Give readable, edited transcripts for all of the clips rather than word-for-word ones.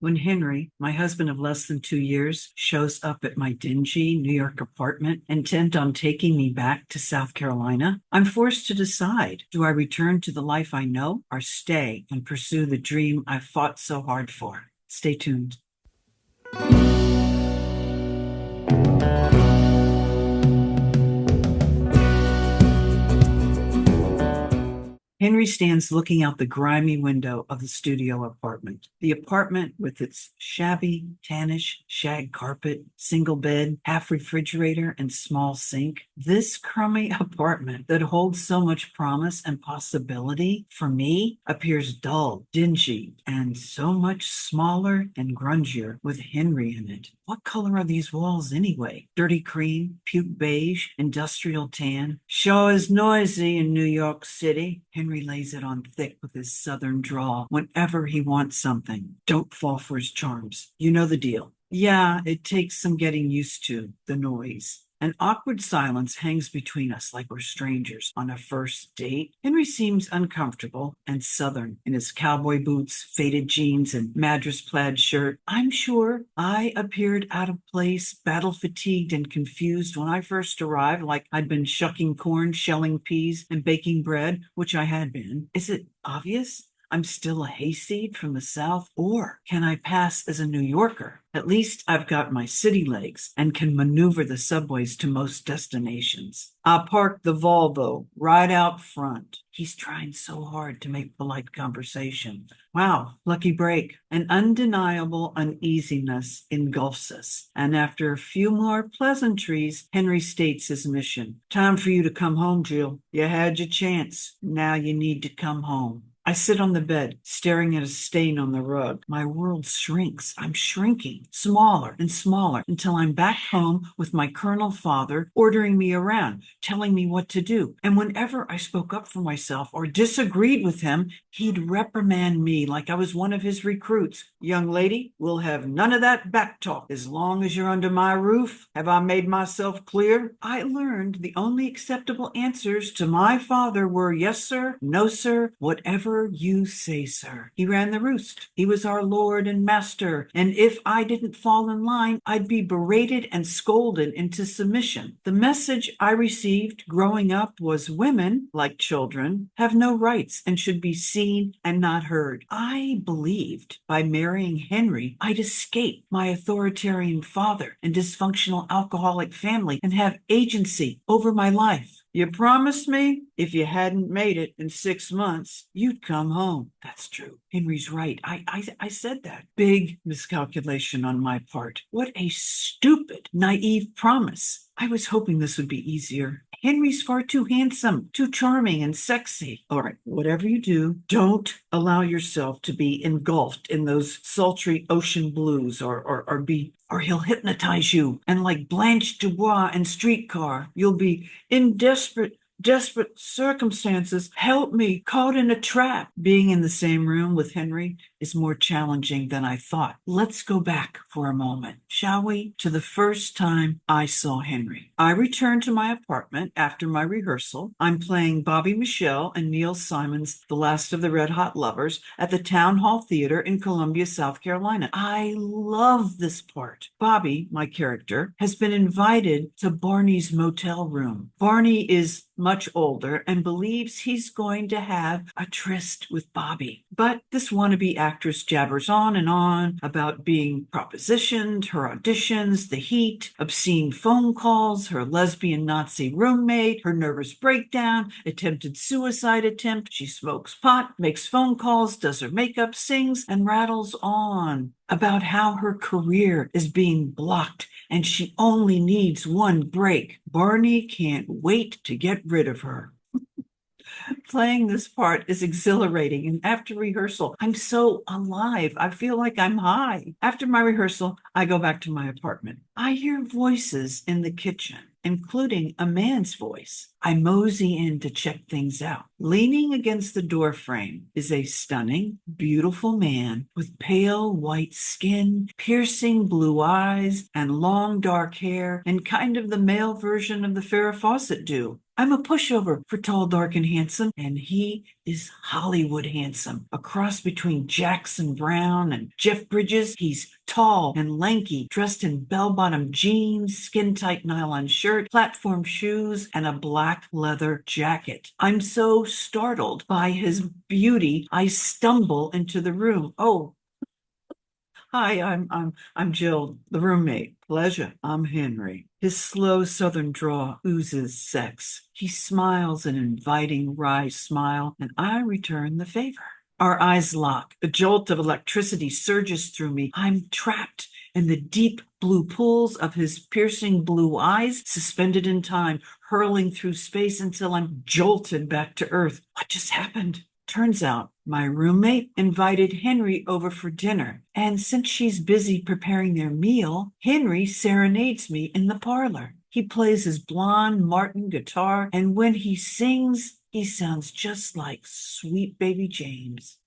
when Henry, my husband of less than 2 years, shows up at my dingy New York apartment, intent on taking me back to South Carolina, I'm forced to decide, do I return to the life I know or stay and pursue the dream I fought so hard for? Stay tuned. Henry stands looking out the grimy window of the studio apartment. The apartment, with its shabby, tannish shag carpet, single bed, half refrigerator, and small sink. This crummy apartment that holds so much promise and possibility for me appears dull, dingy, and so much smaller and grungier with Henry in it. What color are these walls anyway? Dirty cream, puke beige, industrial tan. Sure is noisy in New York City. Henry lays it on thick with his southern drawl whenever he wants something. Don't fall for his charms. You know the deal. Yeah, it takes some getting used to, the noise. An awkward silence hangs between us like we're strangers on a first date. Henry seems uncomfortable and southern in his cowboy boots, faded jeans, and Madras plaid shirt. I'm sure I appeared out of place, battle-fatigued and confused when I first arrived, like I'd been shucking corn, shelling peas, and baking bread, which I had been. Is it obvious I'm still a hayseed from the South, or can I pass as a New Yorker? At least I've got my city legs and can maneuver the subways to most destinations. I parked the Volvo right out front. He's trying so hard to make polite conversation. Wow, lucky break. An undeniable uneasiness engulfs us. And after a few more pleasantries, Henry states his mission. Time for you to come home, Jill. You had your chance. Now you need to come home. I sit on the bed, staring at a stain on the rug. My world shrinks. I'm shrinking, smaller and smaller, until I'm back home with my colonel father ordering me around, telling me what to do. And whenever I spoke up for myself or disagreed with him, he'd reprimand me like I was one of his recruits. Young lady, we'll have none of that back talk as long as you're under my roof. Have I made myself clear? I learned the only acceptable answers to my father were yes, sir, no, sir, whatever you say, sir. He ran the roost. He was our lord and master, and if I didn't fall in line, I'd be berated and scolded into submission. The message I received growing up was women, like children, have no rights and should be seen and not heard. I believed by marrying Henry, I'd escape my authoritarian father and dysfunctional alcoholic family and have agency over my life. You promised me if you hadn't made it in 6 months, you'd come home. That's true. Henry's right. I said that. Big miscalculation on my part. What a stupid, naive promise. I was hoping this would be easier. Henry's far too handsome, too charming and sexy. All right, whatever you do, don't allow yourself to be engulfed in those sultry ocean blues or he'll hypnotize you. And like Blanche Dubois in Streetcar, you'll be in desperate circumstances. Help me, caught in a trap. Being in the same room with Henry is more challenging than I thought. Let's go back for a moment, shall we, to the first time I saw Henry. I returned to my apartment after my rehearsal. I'm playing Bobby Michelle and Neil Simon's The Last of the Red Hot Lovers at the Town Hall Theater in Columbia, South Carolina. I love this part. Bobby, my character, has been invited to Barney's motel room. Barney is much older and believes he's going to have a tryst with Bobby. But this wannabe actress jabbers on and on about being propositioned, her auditions, the heat, obscene phone calls, her lesbian Nazi roommate, her nervous breakdown, attempted suicide attempt. She smokes pot, makes phone calls, does her makeup, sings, and rattles on about how her career is being blocked and she only needs one break. Barney can't wait to get rid of her. Playing this part is exhilarating, and after rehearsal, I'm so alive. I feel like I'm high. After my rehearsal, I go back to my apartment. I hear voices in the kitchen, including a man's voice. I mosey in to check things out. Leaning against the door frame is a stunning, beautiful man with pale white skin, piercing blue eyes, and long dark hair, and kind of the male version of the Farrah Fawcett do. I'm a pushover for tall, dark, and handsome, and he is Hollywood handsome. A cross between Jackson Brown and Jeff Bridges. He's tall and lanky, dressed in bell-bottom jeans, skin-tight nylon shirt, platform shoes, and a black leather jacket. I'm so startled by his beauty, I stumble into the room. Oh, hi, I'm Jill, the roommate. Pleasure. I'm Henry. His slow southern drawl oozes sex. He smiles an inviting wry smile, and I return the favor. Our eyes lock. A jolt of electricity surges through me. I'm trapped in the deep blue pools of his piercing blue eyes, suspended in time, hurling through space until I'm jolted back to Earth. What just happened? Turns out my roommate invited Henry over for dinner, and since she's busy preparing their meal, Henry serenades me in the parlor. He plays his blonde Martin guitar, and when he sings, he sounds just like sweet baby James.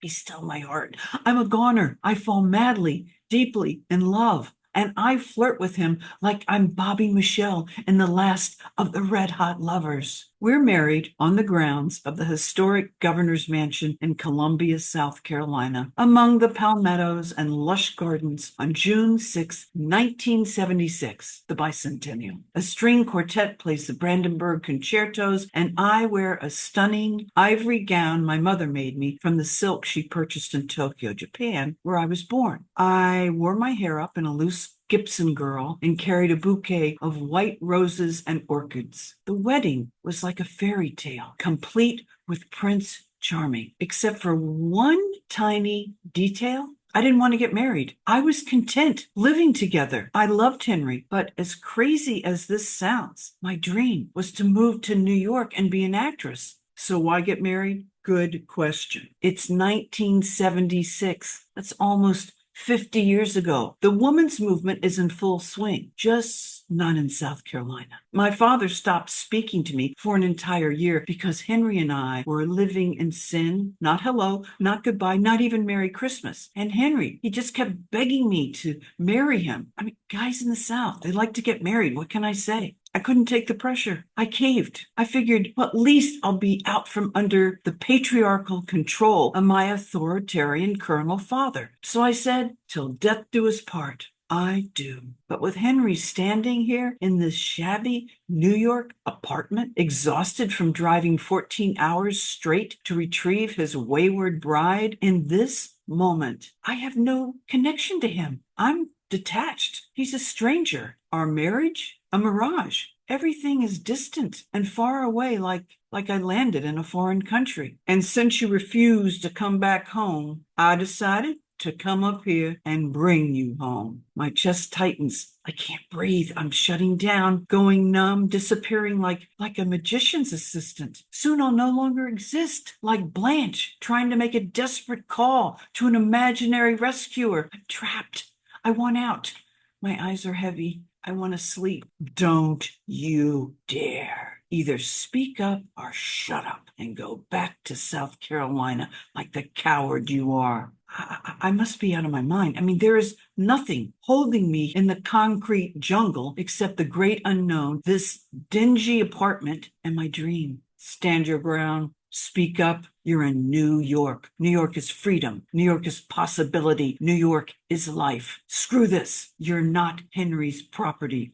Be still, my heart. I'm a goner. I fall madly, deeply in love. And I flirt with him like I'm Bobby Michelle in the last of the Red Hot Lovers. We're married on the grounds of the historic governor's mansion in Columbia, South Carolina, among the palmettos and lush gardens on June 6, 1976, the bicentennial. A string quartet plays the Brandenburg concertos, and I wear a stunning ivory gown my mother made me from the silk she purchased in Tokyo, Japan, where I was born. I wore my hair up in a loose Gibson girl and carried a bouquet of white roses and orchids. The wedding was like a fairy tale, complete with Prince Charming, except for one tiny detail. I didn't want to get married. I was content living together. I loved Henry, but as crazy as this sounds, my dream was to move to New York and be an actress. So why get married? Good question. It's 1976. That's almost 50 years ago. The women's movement is in full swing, just not in South Carolina. My father stopped speaking to me for an entire year because Henry and I were living in sin. Not hello, not goodbye, not even Merry Christmas. And Henry, he just kept begging me to marry him. I mean, guys in the South, they like to get married. What can I say? I couldn't take the pressure. I caved. I figured, well, at least I'll be out from under the patriarchal control of my authoritarian colonel father. So I said, till death do us part. I do. But with Henry standing here in this shabby New York apartment, exhausted from driving 14 hours straight to retrieve his wayward bride, in this moment, I have no connection to him. I'm detached. He's a stranger. Our marriage? A mirage. Everything is distant and far away, like I landed in a foreign country. And since you refused to come back home, I decided to come up here and bring you home. My chest tightens. I can't breathe. I'm shutting down, going numb, disappearing like a magician's assistant. Soon I'll no longer exist, like Blanche, trying to make a desperate call to an imaginary rescuer. I'm trapped. I want out. My eyes are heavy. I want to sleep. Don't you dare. Either speak up or shut up and go back to South Carolina like the coward you are. I must be out of my mind. I mean, there is nothing holding me in the concrete jungle except the great unknown, this dingy apartment, and my dream. Stand your ground. Speak up. You're in New York. New York is freedom. New York is possibility. New York is life. Screw this. You're not Henry's property.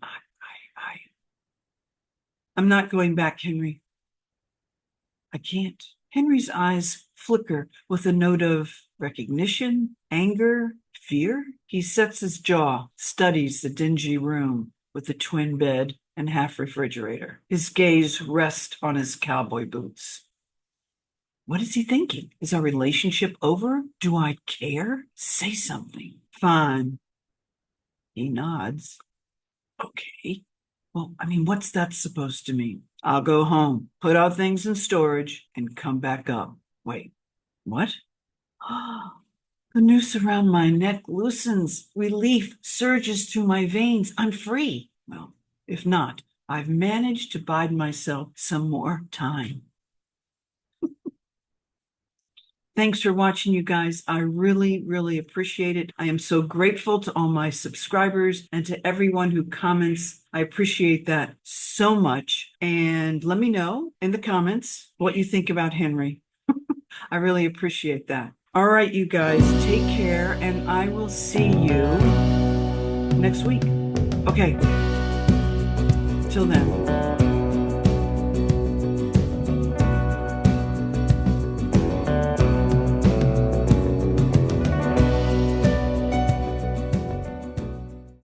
I'm not going back, Henry. I can't. Henry's eyes flicker with a note of recognition, anger, fear. He sets his jaw, studies the dingy room with the twin bed and half refrigerator. His gaze rests on his cowboy boots. What is he thinking? Is our relationship over? Do I care? Say something. Fine. He nods. Okay. Well, I mean, what's that supposed to mean? I'll go home, put our things in storage, and come back up. Wait, what? The noose around my neck loosens. Relief surges through my veins. I'm free. Well, if not, I've managed to bide myself some more time. Thanks for watching, you guys. I really, really appreciate it. I am so grateful to all my subscribers and to everyone who comments. I appreciate that so much. And let me know in the comments what you think about Henry. I really appreciate that. All right, you guys, take care, and I will see you next week. Okay. Till then.